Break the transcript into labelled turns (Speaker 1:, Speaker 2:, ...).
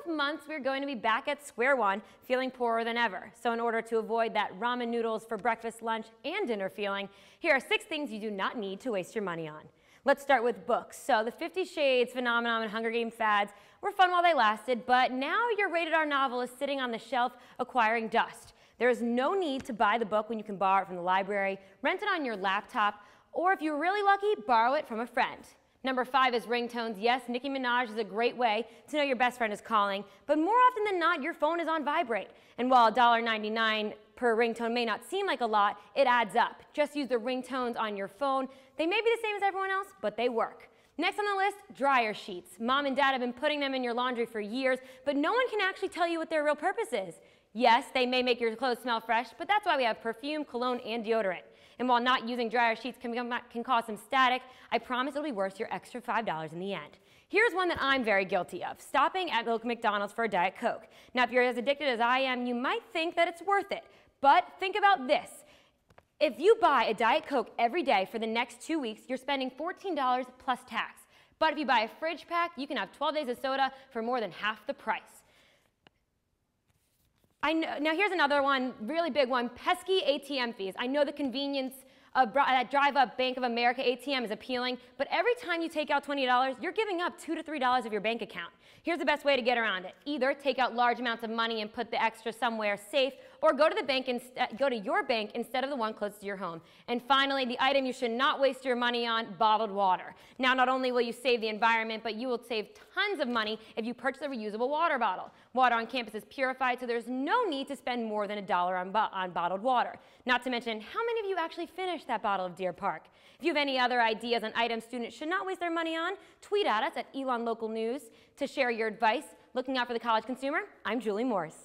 Speaker 1: of months, we're going to be back at square one, feeling poorer than ever. So in order to avoid that ramen noodles for breakfast, lunch, and dinner feeling, here are 6 things you do not need to waste your money on. Let's start with books. So the 50 Shades phenomenon and Hunger Games fads were fun while they lasted, but now your rated R novel is sitting on the shelf acquiring dust. There is no need to buy the book when you can borrow it from the library, rent it on your laptop, or if you're really lucky, borrow it from a friend. Number 5 is ringtones. Yes, Nicki Minaj is a great way to know your best friend is calling, but more often than not, your phone is on vibrate. And while $1.99 per ringtone may not seem like a lot, it adds up. Just use the ringtones on your phone. They may be the same as everyone else, but they work. Next on the list, dryer sheets. Mom and Dad have been putting them in your laundry for years, but no one can actually tell you what their real purpose is. Yes, they may make your clothes smell fresh, but that's why we have perfume, cologne, and deodorant. And while not using dryer sheets can cause some static, I promise it'll be worth your extra $5 in the end. Here's one that I'm very guilty of, stopping at local McDonald's for a Diet Coke. Now, if you're as addicted as I am, you might think that it's worth it. But think about this. If you buy a Diet Coke every day for the next 2 weeks, you're spending $14 plus tax. But if you buy a fridge pack, you can have 12 days of soda for more than half the price. Now here's another one, really big one, pesky ATM fees. I know the convenience of that drive-up Bank of America ATM is appealing, but every time you take out $20, you're giving up $2 to $3 of your bank account. Here's the best way to get around it. Either take out large amounts of money and put the extra somewhere safe, or go to your bank instead of the one close to your home. And finally, the item you should not waste your money on, bottled water. Now, not only will you save the environment, but you will save tons of money if you purchase a reusable water bottle. Water on campus is purified, so there's no need to spend more than $1 on bottled water. Not to mention, how many of you actually finished that bottle of Deer Park? If you have any other ideas on items students should not waste their money on, tweet at us at Elon Local News to share your advice. Looking out for the college consumer, I'm Julie Morse.